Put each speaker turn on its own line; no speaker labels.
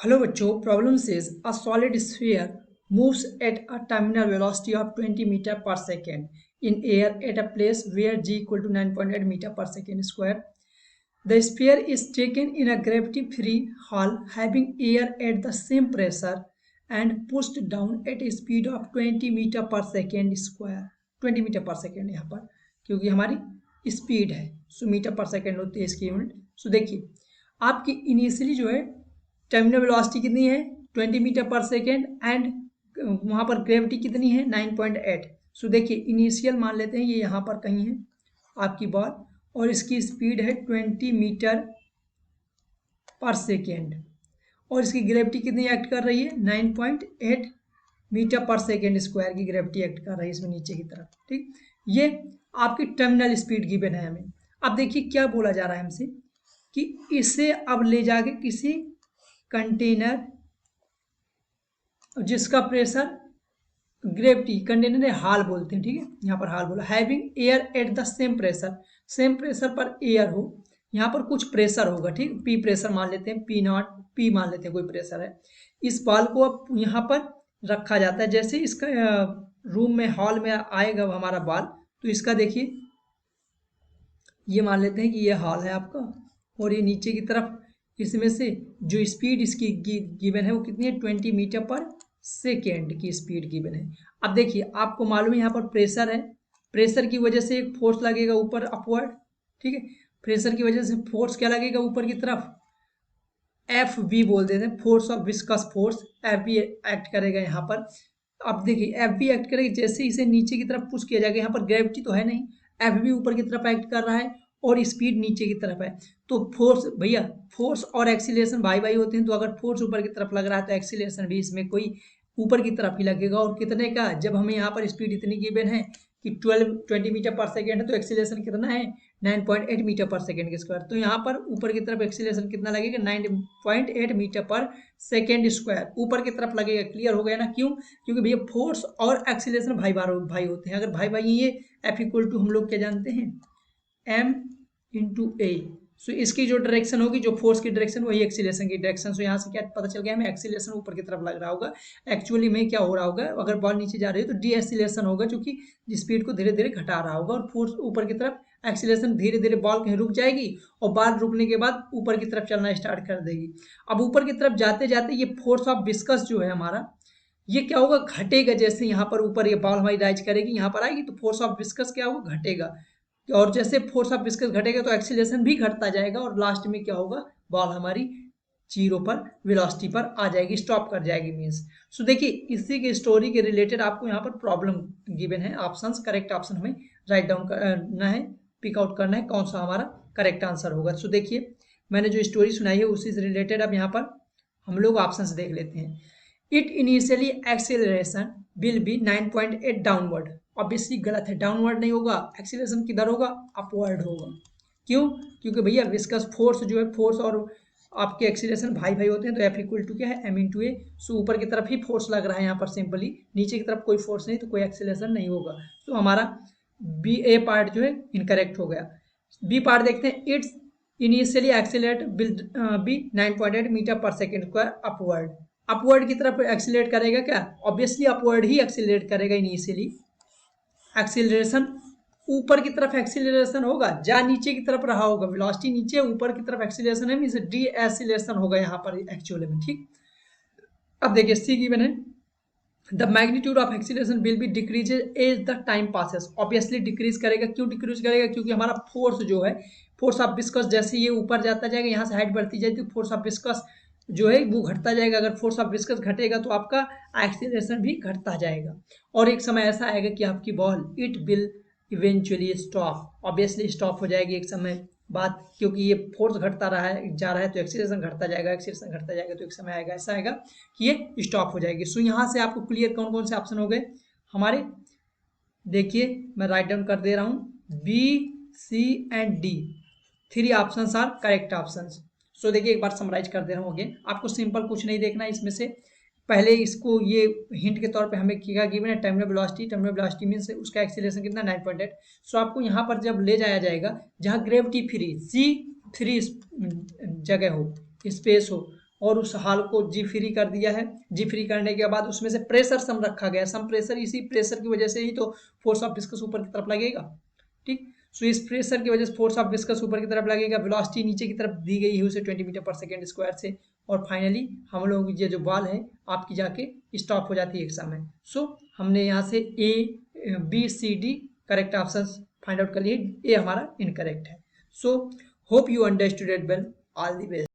Hello बच्चों, problem says a solid sphere moves at a terminal velocity of 20 meter per second in air at a place where g equal to 9.8 meter per second square. The sphere is taken in a gravity-free hall having air at the same pressure and pushed down at a speed of 20 meter per second square. 20 metre per second यहाँ पर क्योंकि हमारी speed है, सो metre per second होती है इसकी unit. सो देखिए आपकी इनिशियली जो है टर्मिनल वेलोसिटी कितनी है 20 मीटर पर सेकेंड एंड वहाँ पर ग्रेविटी कितनी है 9.8। सो देखिए इनिशियल मान लेते हैं ये यहाँ पर कहीं है आपकी बॉल और इसकी स्पीड है 20 मीटर पर सेकेंड और इसकी ग्रेविटी कितनी एक्ट कर रही है 9.8 मीटर पर सेकेंड स्क्वायर की ग्रेविटी एक्ट कर रही है इसमें नीचे की तरफ। ठीक, ये आपकी टर्मिनल स्पीड गिवन है हमें। अब देखिए क्या बोला जा रहा है हमसे कि इसे अब ले जाके किसी कंटेनर जिसका प्रेशर ग्रेविटी कंटेनर हाल बोलते हैं, ठीक है, यहाँ पर हाल बोला, having air at the same pressure पर एयर हो, यहाँ पर कुछ प्रेशर होगा, ठीक, पी प्रेशर मान लेते हैं, पी नॉट पी मान लेते हैं, कोई प्रेशर है। इस बॉल को अब यहाँ पर रखा जाता है, जैसे इसका रूम में हॉल में आएगा हमारा बॉल तो इसका देखिए ये मान लेते हैं कि ये हॉल है आपका और ये नीचे की तरफ इसमें से जो स्पीड इसकी गिवन है वो कितनी है 20 मीटर पर सेकेंड की स्पीड गिवन है। अब देखिए आपको मालूम है यहाँ पर प्रेशर है, प्रेशर की वजह से एक फोर्स लगेगा ऊपर अपवर्ड, ठीक है, प्रेशर की वजह से फोर्स क्या लगेगा ऊपर की तरफ एफ वी बोल देते हैं, force of viscous force, F V act करेगा यहाँ पर। अब देखिए एफ वी एक्ट करेगा, जैसे इसे नीचे की तरफ पुश किया जाएगा, यहाँ पर ग्रेविटी तो है नहीं, एफ वी ऊपर की तरफ एक्ट कर रहा है और स्पीड नीचे की तरफ है, तो फोर्स भैया फोर्स और एक्सीलरेशन भाई भाई होते हैं, तो अगर फोर्स ऊपर की तरफ लग रहा है तो एक्सीलरेशन भी इसमें कोई ऊपर की तरफ ही लगेगा। और कितने का, जब हमें यहाँ पर स्पीड इतनी गिवन है कि 20 मीटर पर सेकेंड है तो एक्सीलरेशन कितना है 9.8 मीटर पर सेकेंड के स्क्वायर, तो यहाँ पर ऊपर की तरफ एक्सीलरेशन कितना लगेगा 9.8 मीटर पर सेकेंड स्क्वायर ऊपर की तरफ लगेगा। क्लियर हो गया ना, क्यों, क्योंकि भैया फोर्स और एक्सीलरेशन भाई भाई होते हैं, अगर भाई भाई ये एफ इक्वल टू हम लोग क्या जानते हैं एम इंटू ए, सो इसकी जो डायरेक्शन होगी, जो फोर्स की डायरेक्शन वही एक्सीलरेशन की डायरेक्शन। सो यहाँ से क्या पता चल गया हमें एक्सीलरेशन ऊपर की तरफ लग रहा होगा, एक्चुअली में क्या हो रहा होगा अगर बॉल नीचे जा रही है तो डी एक्सीलरेशन होगा जो कि स्पीड को धीरे धीरे घटा रहा होगा, और फोर्स ऊपर की तरफ एक्सीलरेशन धीरे धीरे बॉल कहीं रुक जाएगी और बॉल रुकने के बाद ऊपर की तरफ चलना स्टार्ट कर देगी। अब ऊपर की तरफ जाते जाते ये फोर्स ऑफ विस्कस जो है हमारा ये क्या होगा घटेगा, जैसे यहाँ पर ऊपर ये बॉल हमारी राइज करेगी यहाँ पर आएगी तो फोर्स ऑफ विस्कस क्या होगा घटेगा, और जैसे फोर्स ऑफ विस्कस घटेगा तो एक्सीलरेशन भी घटता जाएगा और लास्ट में क्या होगा बॉल हमारी जीरो पर वेलोसिटी पर आ जाएगी, स्टॉप कर जाएगी मींस। सो देखिए इसी के स्टोरी के रिलेटेड आपको यहाँ पर प्रॉब्लम गिवन है, ऑप्शंस करेक्ट ऑप्शन हमें राइट डाउन करना है, पिक आउट करना है कौन सा हमारा करेक्ट आंसर होगा। सो देखिए मैंने जो स्टोरी सुनाई है उसी से रिलेटेड अब यहाँ पर हम लोग ऑप्शंस देख लेते हैं। It initially acceleration will be 9.8 downward, obviously गलत है, डाउनवर्ड नहीं होगा, एक्सीलरेशन किधर होगा अपवर्ड होगा। क्यों, क्योंकि भैया विस्कस फोर्स जो है फोर्स और आपके एक्सीलरेशन भाई भाई होते हैं, तो एफ इक्वल टू क्या है एम इंटू ए, सो ऊपर की तरफ ही फोर्स लग रहा है यहाँ पर सिंपली, नीचे की तरफ कोई फोर्स नहीं तो कोई एक्सीलरेशन नहीं होगा। तो हमारा बी ए पार्ट जो है इनकरेक्ट हो गया। बी पार्ट देखते हैं, it's initially accelerate will be 9.8 metre per second square upward, upward की तरफ एक्सीलरेट करेगा क्या, ऑब्वियसली अपवर्ड ही एक्सीलरेट करेगा इनिशियली, एक्सीलरेशन ऊपर की तरफ एक्सीलरेशन होगा, जा नीचे की तरफ रहा होगा, वेलोसिटी नीचे ऊपर की तरफ एक्सीलरेशन है मींस डी एक्सीलरेशन होगा यहाँ पर एक्चुअली में। ठीक, अब देखिए सी गिवन है the magnitude of acceleration will be decrease as the time passes, obviously decrease करेगा, क्यों डिक्रीज करेगा क्योंकि हमारा फोर्स जो है फोर्स ऑफ विस्कस जैसे ये ऊपर जाता जाएगा यहाँ से हाइट बढ़ती जाएगी तो फोर्स ऑफ विस्कस जो है वो घटता जाएगा, अगर फोर्स ऑफ विस्कस घटेगा तो आपका एक्सीलरेशन भी घटता जाएगा और एक समय ऐसा आएगा कि आपकी ball it will eventually stop, obviously stop हो जाएगी एक समय बाद, क्योंकि ये फोर्स घटता रहा है जा रहा है तो एक्सीलरेशन घटता जाएगा, एक्सीलरेशन घटता जाएगा तो एक समय आएगा ऐसा आएगा कि ये स्टॉप हो जाएगी। सो यहाँ से आपको क्लियर कौन कौन से ऑप्शन हो गए हमारे, देखिए मैं राइट डाउन कर दे रहा हूँ B C and D, 3 options are correct options. So देखिए एक बार समराइज कर दे रहा हूँ अगेन, आपको सिंपल कुछ नहीं देखना है इसमें से, पहले इसको ये हिंट के तौर पे हमें क्या गिवन है टर्मिनल वेलोसिटी मींस उसका एक्सीलरेशन कितना 9.8। सो आपको यहाँ पर जब ले जाया जाएगा जहाँ ग्रेविटी फ्री सी फ्री जगह हो स्पेस हो और उस हाल को जी फ्री कर दिया है। जी फ्री करने के बाद उसमें से प्रेशर सम रखा गया, सम प्रेशर, इसी प्रेशर की वजह से ही तो फोर्स ऑफ विस्कस ऊपर की तरफ लगेगा, ठीक। सो इस प्रेशर की वजह से फोर्स ऑफ विस्कस ऊपर की तरफ लगेगा, वेलोसिटी नीचे की तरफ दी गई है उसे 20 मीटर पर सेकेंड स्क्वायर से, और फाइनली हम लोगों की ये जो बॉल है आपकी जाके स्टॉप हो जाती है एक समय। सो हमने यहाँ से A B C D correct option find out कर लिए, ए हमारा इनकरेक्ट है। So hope you understood it well, all the best.